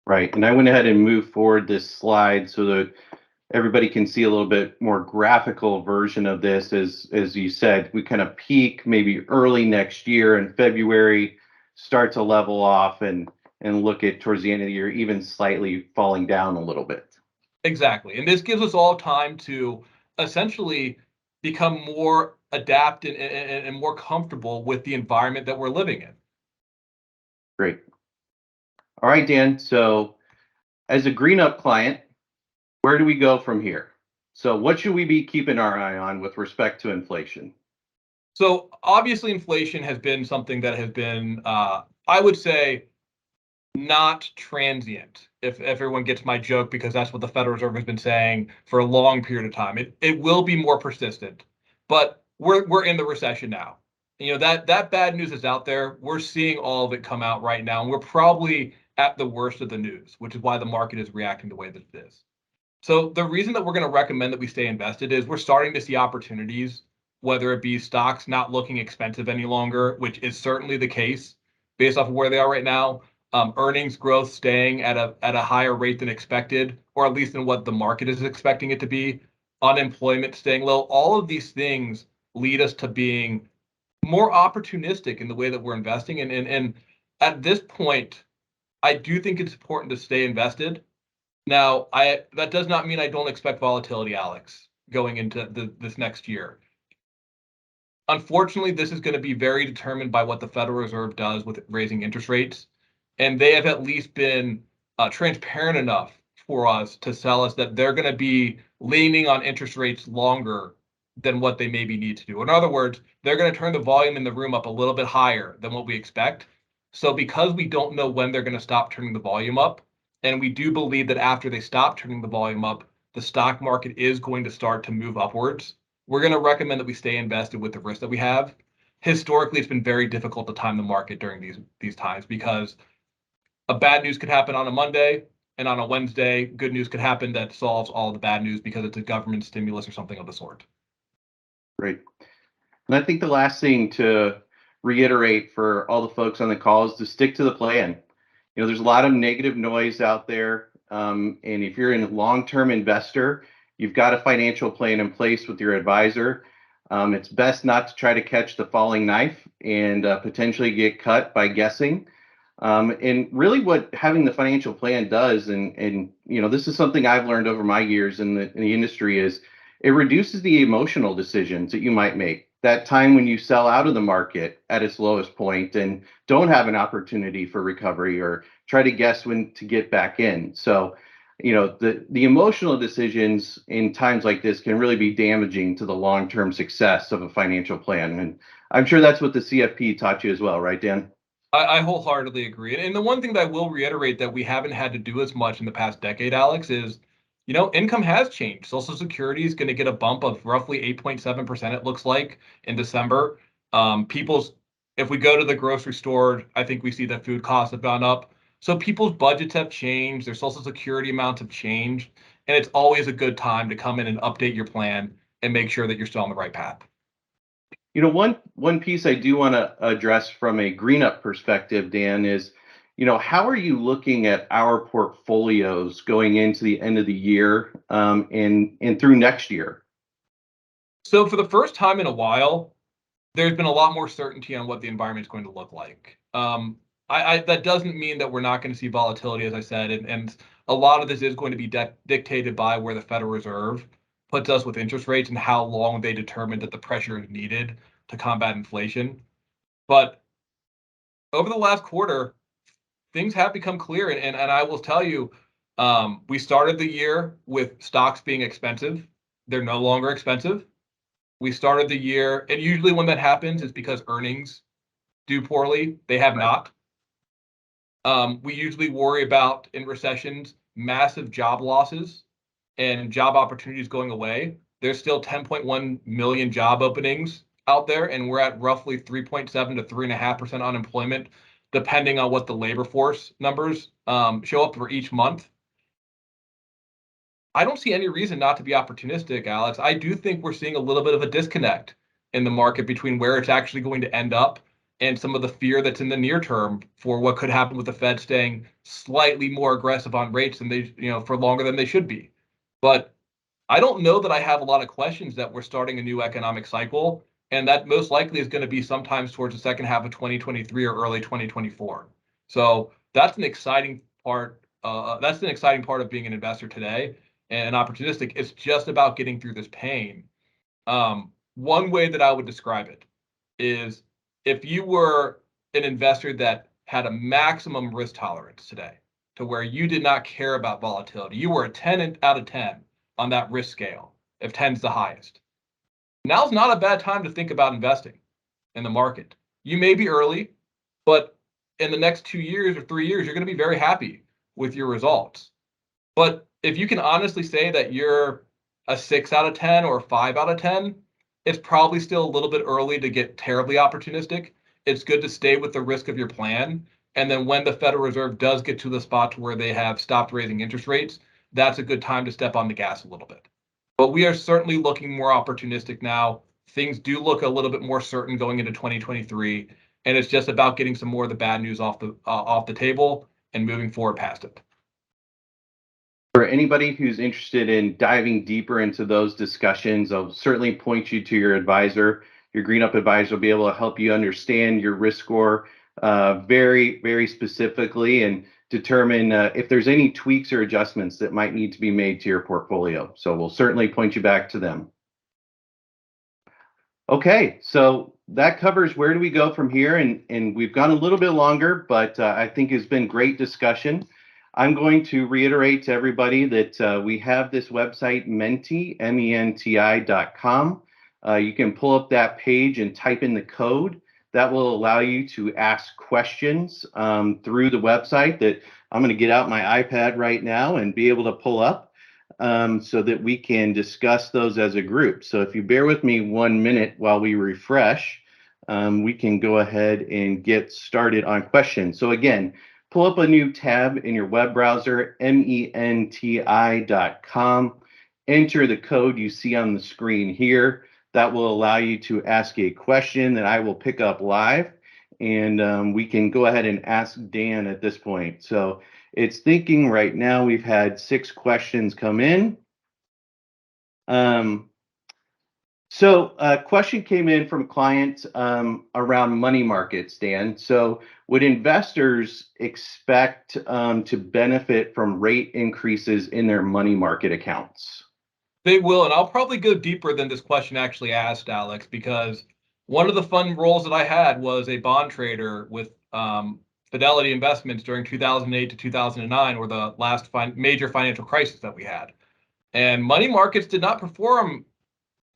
Right. And I went ahead and moved forward this slide so that everybody can see a little bit more graphical version of this. As you said, we kind of peak maybe early next year in February, start to level off, and look at towards the end of the year, even slightly falling down a little bit. Exactly. And this gives us all time to essentially become more adapted and more comfortable with the environment that we're living in. Great. All right, Dan. So as a GreenUp client, where do we go from here? So what should we be keeping our eye on with respect to inflation? So obviously inflation has been something that has been, I would say, not transient, if everyone gets my joke, because that's what the Federal Reserve has been saying for a long period of time. It will be more persistent, but we're in the recession now. That bad news is out there. We're seeing all of it come out right now, and we're probably at the worst of the news, which is why the market is reacting the way that it is. So the reason that we're going to recommend that we stay invested is we're starting to see opportunities, whether it be stocks not looking expensive any longer, which is certainly the case based off of where they are right now. Earnings growth staying at a higher rate than expected, or at least than what the market is expecting it to be. Unemployment staying low. All of these things lead us to being more opportunistic in the way that we're investing. And at this point, I do think it's important to stay invested. Now, that does not mean I don't expect volatility, Alex, going into this next year. Unfortunately, this is going to be very determined by what the Federal Reserve does with raising interest rates. And they have at least been transparent enough for us to tell us that they're going to be leaning on interest rates longer than what they maybe need to do. In other words, they're going to turn the volume in the room up a little bit higher than what we expect. So because we don't know when they're going to stop turning the volume up, and we do believe that after they stop turning the volume up, the stock market is going to start to move upwards, we're going to recommend that we stay invested with the risk that we have. Historically, it's been very difficult to time the market during these times, because a bad news could happen on a Monday, and on a Wednesday, good news could happen that solves all the bad news because it's a government stimulus or something of the sort. Great. And I think the last thing to reiterate for all the folks on the call is to stick to the plan. There's a lot of negative noise out there. And if you're a long-term investor you've got a financial plan in place with your advisor. It's best not to try to catch the falling knife and potentially get cut by guessing. And really what having the financial plan does, and this is something I've learned over my years in the industry, is it reduces the emotional decisions that you might make. That time when you sell out of the market at its lowest point and don't have an opportunity for recovery, or try to guess when to get back in. So, the emotional decisions in times like this can really be damaging to the long-term success of a financial plan. And I'm sure that's what the CFP taught you as well, right, Dan? I wholeheartedly agree. And the one thing that I will reiterate that we haven't had to do as much in the past decade, Alex, is, income has changed. Social Security is going to get a bump of roughly 8.7%, it looks like, in December. If we go to the grocery store, I think we see that food costs have gone up. So people's budgets have changed, their Social Security amounts have changed, and it's always a good time to come in and update your plan and make sure that you're still on the right path. One piece I do want to address from a GreenUp perspective, Dan, is, how are you looking at our portfolios going into the end of the year, and through next year? So for the first time in a while, there's been a lot more certainty on what the environment is going to look like. That doesn't mean that we're not going to see volatility, as I said, and a lot of this is going to be dictated by where the Federal Reserve puts us with interest rates and how long they determine that the pressure is needed to combat inflation. But over the last quarter, things have become clear, and I will tell you, we started the year with stocks being expensive. They're no longer expensive. We started the year, and usually when that happens, it's because earnings do poorly. They have not. We usually worry about, in recessions, massive job losses and job opportunities going away. There's still 10.1 million job openings out there, and we're at roughly 3.7 to 3.5% unemployment, depending on what the labor force numbers show up for each month. I don't see any reason not to be opportunistic, Alex. I do think we're seeing a little bit of a disconnect in the market between where it's actually going to end up and some of the fear that's in the near term for what could happen with the Fed staying slightly more aggressive on rates than they, for longer than they should be. But I don't know that I have a lot of questions that we're starting a new economic cycle, and that most likely is going to be sometimes towards the second half of 2023 or early 2024. So that's an exciting part. That's an exciting part of being an investor today and opportunistic. It's just about getting through this pain. One way that I would describe it is, if you were an investor that had a maximum risk tolerance today, to where you did not care about volatility, you were a 10 out of 10 on that risk scale, if 10 is the highest. Now's not a bad time to think about investing in the market. You may be early, but in the next 2 years or 3 years, you're going to be very happy with your results. But if you can honestly say that you're a 6 out of 10 or a 5 out of 10, it's probably still a little bit early to get terribly opportunistic. It's good to stay with the risk of your plan. And then when the Federal Reserve does get to the spot to where they have stopped raising interest rates, that's a good time to step on the gas a little bit. But we are certainly looking more opportunistic now. Things do look a little bit more certain going into 2023, and it's just about getting some more of the bad news off the table and moving forward past it. For anybody who's interested in diving deeper into those discussions, I'll certainly point you to your advisor. Your GreenUp advisor will be able to help you understand your risk score very, very specifically, and determine if there's any tweaks or adjustments that might need to be made to your portfolio. So we'll certainly point you back to them. Okay, so that covers where do we go from here, and we've gone a little bit longer, but I think it's been great discussion. I'm going to reiterate to everybody that we have this website, Menti, MENTI.com. You can pull up that page and type in the code. That will allow you to ask questions through the website that I'm going to get out my iPad right now and be able to pull up so that we can discuss those as a group. So if you bear with me 1 minute while we refresh, we can go ahead and get started on questions. So again, pull up a new tab in your web browser, MENTI.com. Enter the code you see on the screen here. That will allow you to ask a question that I will pick up live, and we can go ahead and ask Dan at this point. So it's thinking right now. We've had 6 questions come in. Um, so a question came in from a client around money markets, Dan. So would investors expect to benefit from rate increases in their money market accounts? They will, and I'll probably go deeper than this question actually asked, Alex, because one of the fun roles that I had was a bond trader with Fidelity Investments during 2008 to 2009, or the last major financial crisis that we had. And money markets did not perform.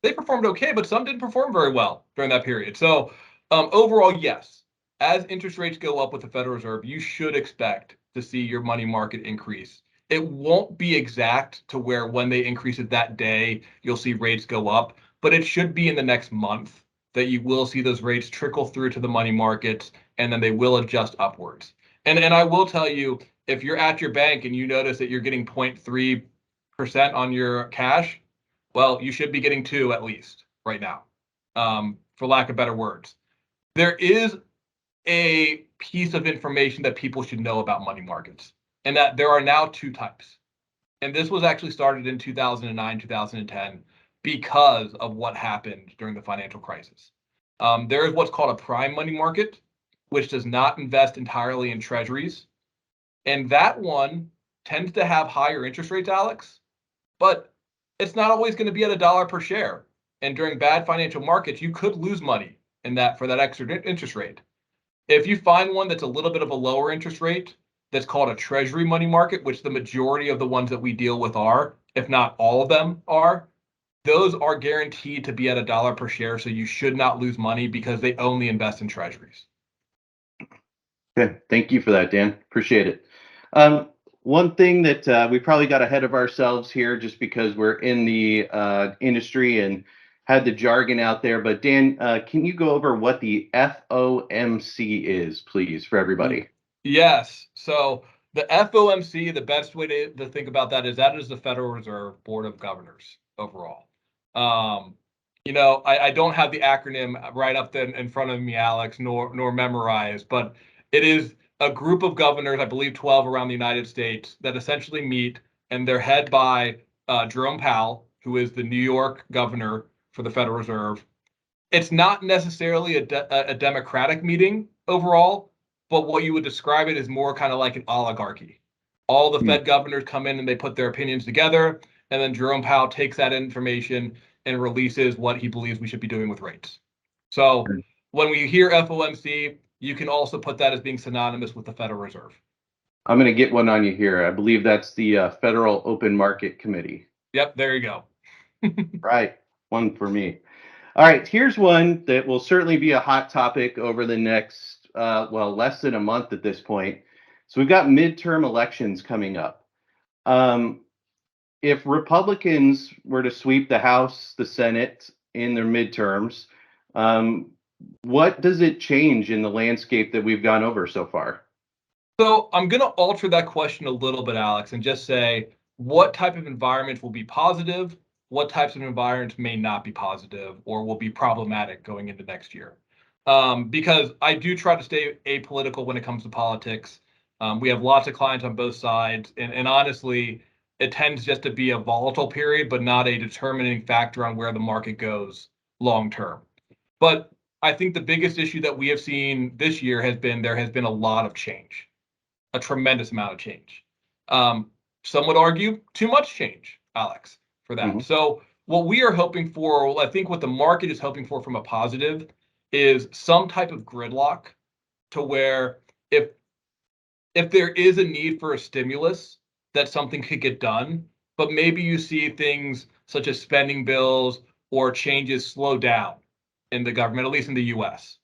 They performed okay, but some didn't perform very well during that period. So overall, yes, as interest rates go up with the Federal Reserve, you should expect to see your money market increase. It won't be exact to where when they increase it that day, you'll see rates go up, but it should be in the next month that you will see those rates trickle through to the money markets, and then they will adjust upwards. And I will tell you, if you're at your bank and you notice that you're getting 0.3% on your cash, well, you should be getting 2 at least right now, for lack of better words. There is a piece of information that people should know about money markets, and that there are now 2 types. And this was actually started in 2009, 2010, because of what happened during the financial crisis. There is what's called a prime money market, which does not invest entirely in treasuries. And that one tends to have higher interest rates, Alex, but it's not always going to be at $1 per share. And during bad financial markets, you could lose money in that for that extra interest rate. If you find one that's a little bit of a lower interest rate, that's called a treasury money market, which the majority of the ones that we deal with are, if not all of them are, those are guaranteed to be at $1 per share. So you should not lose money because they only invest in treasuries. Okay, thank you for that, Dan. Appreciate it. One thing that we probably got ahead of ourselves here just because we're in the industry and had the jargon out there. But Dan, can you go over what the FOMC is, please, for everybody? Yes. So the FOMC, the best way to think about that is the Federal Reserve Board of Governors overall. I don't have the acronym right up there in front of me, Alex, nor memorized, but it is a group of governors, I believe 12 around the United States, that essentially meet, and they're head by Jerome Powell, who is the New York governor for the Federal Reserve. It's not necessarily a democratic meeting overall, but what you would describe it as more kind of like an oligarchy. All the Fed governors come in and they put their opinions together, and then Jerome Powell takes that information and releases what he believes we should be doing with rates. So when we hear FOMC, you can also put that as being synonymous with the Federal Reserve. I'm going to get one on you here. I believe that's the Federal Open Market Committee. Yep, there you go. Right, one for me. All right, here's one that will certainly be a hot topic over the next, less than a month at this point. So we've got midterm elections coming up. If Republicans were to sweep the House, the Senate in their midterms, what does it change in the landscape that we've gone over so far? So I'm going to alter that question a little bit, Alex, and just say what type of environments will be positive, what types of environments may not be positive or will be problematic going into next year. Because I do try to stay apolitical when it comes to politics. We have lots of clients on both sides, and honestly, it tends just to be a volatile period, but not a determining factor on where the market goes long term. But I think the biggest issue that we have seen this year there has been a lot of change, a tremendous amount of change. Some would argue too much change, Alex, for that. Mm-hmm. So what we are hoping for, well, I think what the market is hoping for from a positive is some type of gridlock to where if there is a need for a stimulus, that something could get done, but maybe you see things such as spending bills or changes slow down in the government, at least in the US.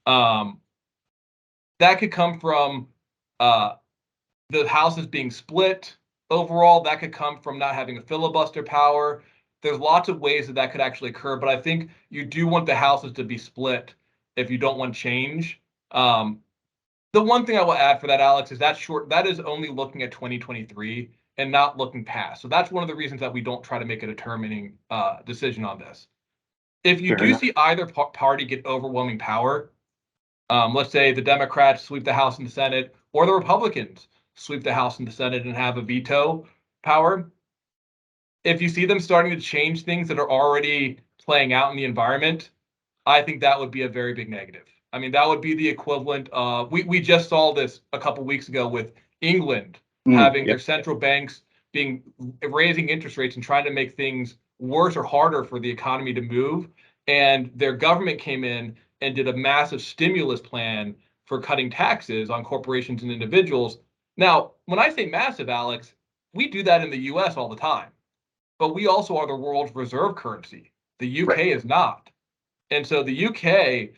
That could come from the House is being split overall. That could come from not having a filibuster power. There's lots of ways that could actually occur, but I think you do want the houses to be split if you don't want change. The one thing I will add for that, Alex, is that is only looking at 2023 and not looking past. So that's one of the reasons that we don't try to make a determining decision on this. If you do see either party get overwhelming power, let's say the Democrats sweep the House and the Senate, or the Republicans sweep the House and the Senate and have a veto power, if you see them starting to change things that are already playing out in the environment, I think that would be a very big negative. I mean, that would be the equivalent of, we just saw this a couple weeks ago with England having their central banks raising interest rates and trying to make things worse or harder for the economy to move. And their government came in and did a massive stimulus plan for cutting taxes on corporations and individuals. Now, when I say massive, Alex, we do that in the US all the time, but we also are the world's reserve currency. The UK is not. And so the UK,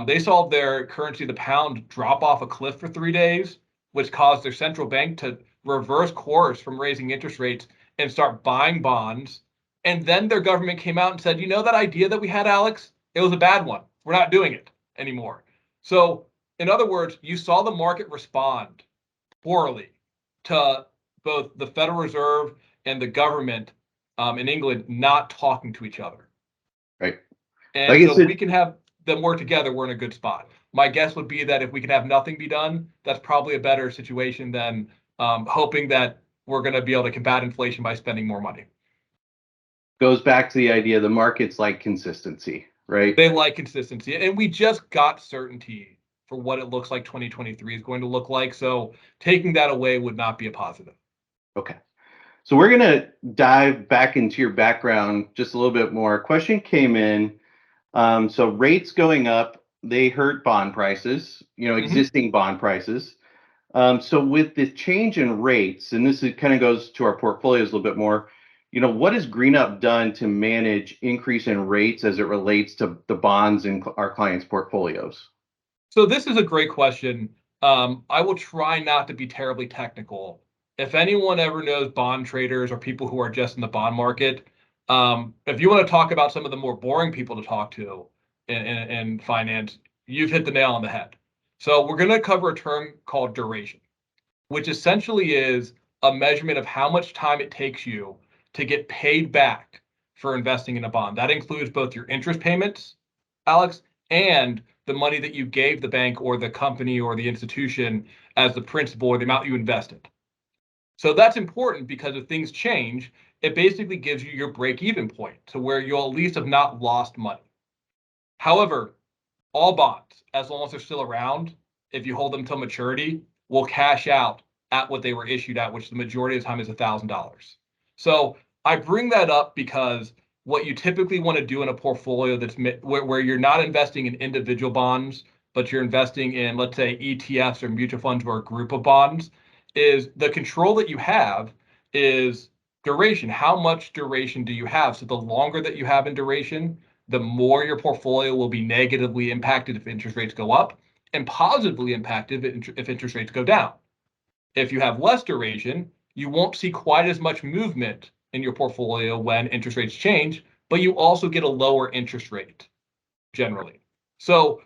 they saw their currency, the pound, drop off a cliff for 3 days, which caused their central bank to reverse course from raising interest rates and start buying bonds. And then their government came out and said, you know, that idea that we had, Alex, it was a bad one. We're not doing it anymore. So in other words, you saw the market respond poorly to both the Federal Reserve and the government in England not talking to each other. Right. And so if we can have them work together, we're in a good spot. My guess would be that if we can have nothing be done, that's probably a better situation than hoping that we're going to be able to combat inflation by spending more money. Goes back to the idea the markets like consistency, right? They like consistency. And we just got certainty for what it looks like 2023 is going to look like. So taking that away would not be a positive. Okay. So we're going to dive back into your background just a little bit more. A question came in. So rates going up, they hurt bond prices, existing bond prices. So with the change in rates, and this kind of goes to our portfolios a little bit more, what has GreenUp done to manage increase in rates as it relates to the bonds in our clients' portfolios? So this is a great question. I will try not to be terribly technical. If anyone ever knows bond traders or people who are just in the bond market, if you want to talk about some of the more boring people to talk to in finance, you've hit the nail on the head. So we're going to cover a term called duration, which essentially is a measurement of how much time it takes you to get paid back for investing in a bond. That includes both your interest payments, Alex, and the money that you gave the bank or the company or the institution as the principal or the amount you invested. So that's important because if things change, it basically gives you your break-even point to where you'll at least have not lost money. However, all bonds, as long as they're still around, if you hold them till maturity, will cash out at what they were issued at, which the majority of the time is $1,000. So I bring that up because what you typically want to do in a portfolio that's where you're not investing in individual bonds, but you're investing in, let's say, ETFs or mutual funds or a group of bonds, is the control that you have is duration. How much duration do you have? So the longer that you have in duration, the more your portfolio will be negatively impacted if interest rates go up and positively impacted if interest rates go down. If you have less duration, you won't see quite as much movement in your portfolio when interest rates change, but you also get a lower interest rate generally. So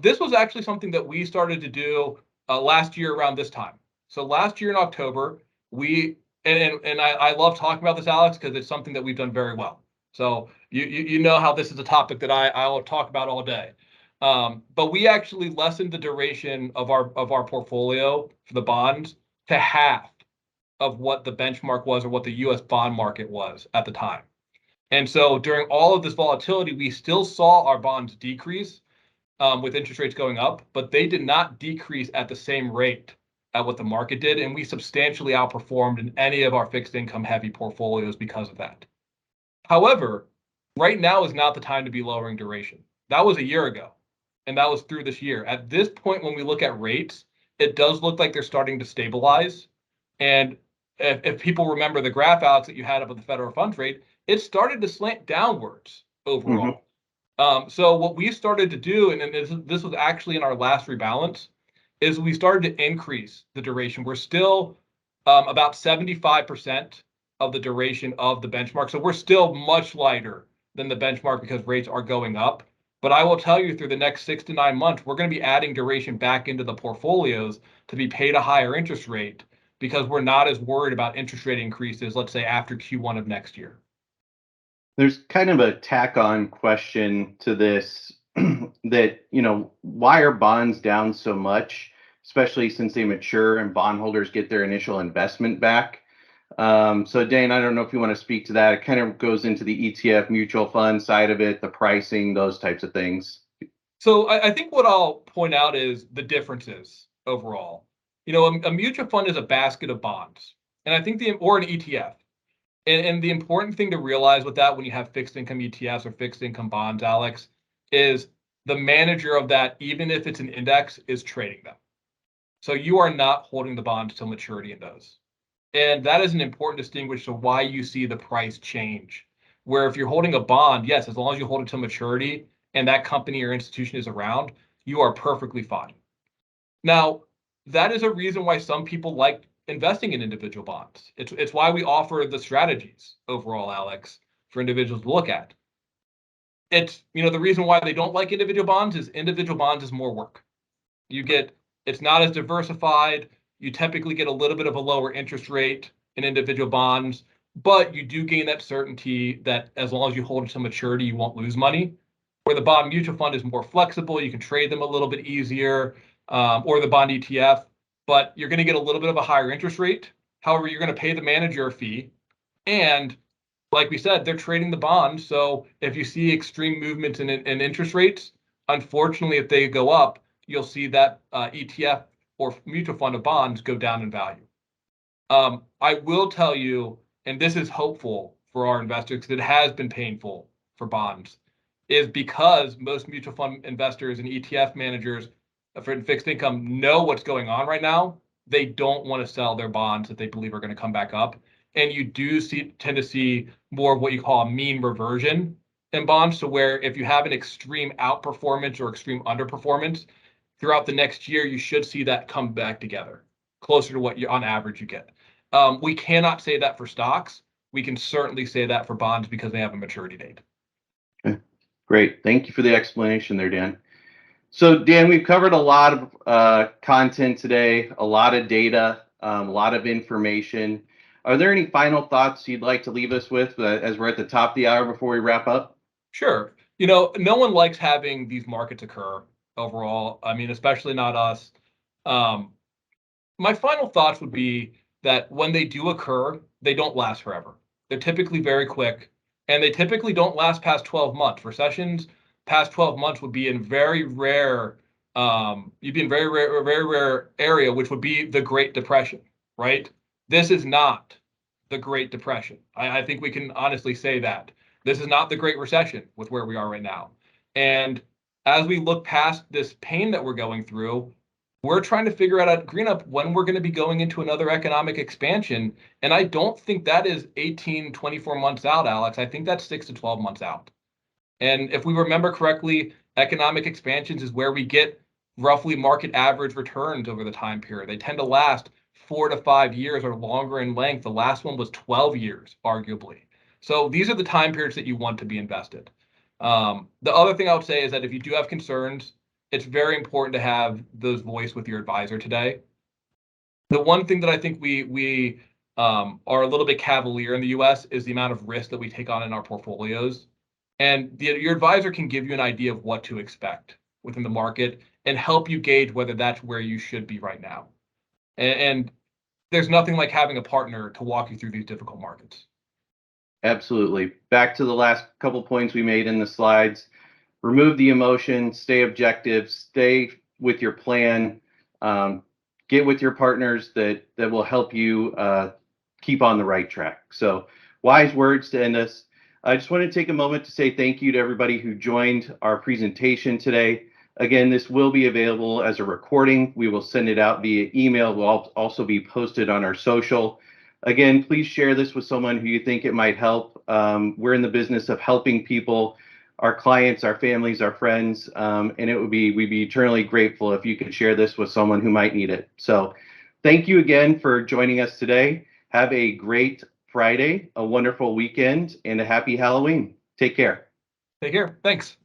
this was actually something that we started to do last year around this time. So last year in October, I love talking about this, Alex, because it's something that we've done very well. So you know how this is a topic that I will talk about all day. But we actually lessened the duration of our portfolio for the bonds to half of what the benchmark was or what the U.S. bond market was at the time. And so during all of this volatility, we still saw our bonds decrease with interest rates going up, but they did not decrease at the same rate at what the market did. And we substantially outperformed in any of our fixed income heavy portfolios because of that. However, right now is not the time to be lowering duration. That was a year ago, and that was through this year. At this point, when we look at rates, it does look like they're starting to stabilize. And if people remember the graph, Alex, that you had up with the federal funds rate, it started to slant downwards overall. So what we started to do, and this was actually in our last rebalance, is we started to increase the duration. We're still about 75% of the duration of the benchmark. So we're still much lighter than the benchmark because rates are going up. But I will tell you through the next 6 to 9 months, we're going to be adding duration back into the portfolios to be paid a higher interest rate because we're not as worried about interest rate increases, let's say after Q1 of next year. There's kind of a tack-on question to this that, why are bonds down so much, especially since they mature and bondholders get their initial investment back? So Dan, I don't know if you want to speak to that. It kind of goes into the ETF mutual fund side of it, the pricing, those types of things. So I think what I'll point out is the differences overall. A mutual fund is a basket of bonds, and I think or an ETF. And the important thing to realize with that when you have fixed income ETFs or fixed income bonds, Alex, is the manager of that, even if it's an index, is trading them. So you are not holding the bonds till maturity in those. And that is an important distinguish to why you see the price change. Where if you're holding a bond, yes, as long as you hold it till maturity and that company or institution is around, you are perfectly fine. Now, that is a reason why some people like investing in individual bonds. It's why we offer the strategies overall, Alex, for individuals to look at. It's the reason why they don't like individual bonds is more work. It's not as diversified. You typically get a little bit of a lower interest rate in individual bonds, but you do gain that certainty that as long as you hold it to maturity, you won't lose money. Where the bond mutual fund is more flexible, you can trade them a little bit easier, or the bond ETF, but you're going to get a little bit of a higher interest rate. However, you're going to pay the manager a fee. And like we said, they're trading the bonds. So if you see extreme movements in interest rates, unfortunately, if they go up, you'll see that ETF or mutual fund of bonds go down in value. I will tell you, and this is hopeful for our investors because it has been painful for bonds, is because most mutual fund investors and ETF managers for fixed income know what's going on right now. They don't want to sell their bonds that they believe are going to come back up. And you do tend to see more of what you call a mean reversion in bonds, to where if you have an extreme outperformance or extreme underperformance throughout the next year, you should see that come back together closer to what you on average you get. We cannot say that for stocks. We can certainly say that for bonds because they have a maturity date. Okay. Great. Thank you for the explanation there, Dan. So Dan, we've covered a lot of content today, a lot of data, a lot of information. Are there any final thoughts you'd like to leave us with as we're at the top of the hour before we wrap up? Sure. No one likes having these markets occur overall. I mean, especially not us. My final thoughts would be that when they do occur, they don't last forever. They're typically very quick, and they typically don't last past 12 months. Recessions past 12 months would be in very rare, you'd be in very rare area, which would be the Great Depression, right? This is not the Great Depression. I think we can honestly say that. This is not the Great Recession with where we are right now. And as we look past this pain that we're going through, we're trying to figure out at GreenUp when we're going to be going into another economic expansion. And I don't think that is 18, 24 months out, Alex. I think that's 6 to 12 months out. And if we remember correctly, economic expansions is where we get roughly market average returns over the time period. They tend to last 4 to 5 years or longer in length. The last one was 12 years, arguably. So these are the time periods that you want to be invested. The other thing I would say is that if you do have concerns, it's very important to have those voice with your advisor today. The one thing that I think we are a little bit cavalier in the U.S. is the amount of risk that we take on in our portfolios. And your advisor can give you an idea of what to expect within the market and help you gauge whether that's where you should be right now. And there's nothing like having a partner to walk you through these difficult markets. Absolutely. Back to the last couple points we made in the slides. Remove the emotion, stay objective, stay with your plan, get with your partners that will help you keep on the right track. So wise words to end us. I just want to take a moment to say thank you to everybody who joined our presentation today. Again, this will be available as a recording. We will send it out via email. It will also be posted on our social. Again, please share this with someone who you think it might help. We're in the business of helping people, our clients, our families, our friends, and we'd be eternally grateful if you could share this with someone who might need it. So thank you again for joining us today. Have a great Friday, a wonderful weekend, and a happy Halloween. Take care. Take care. Thanks.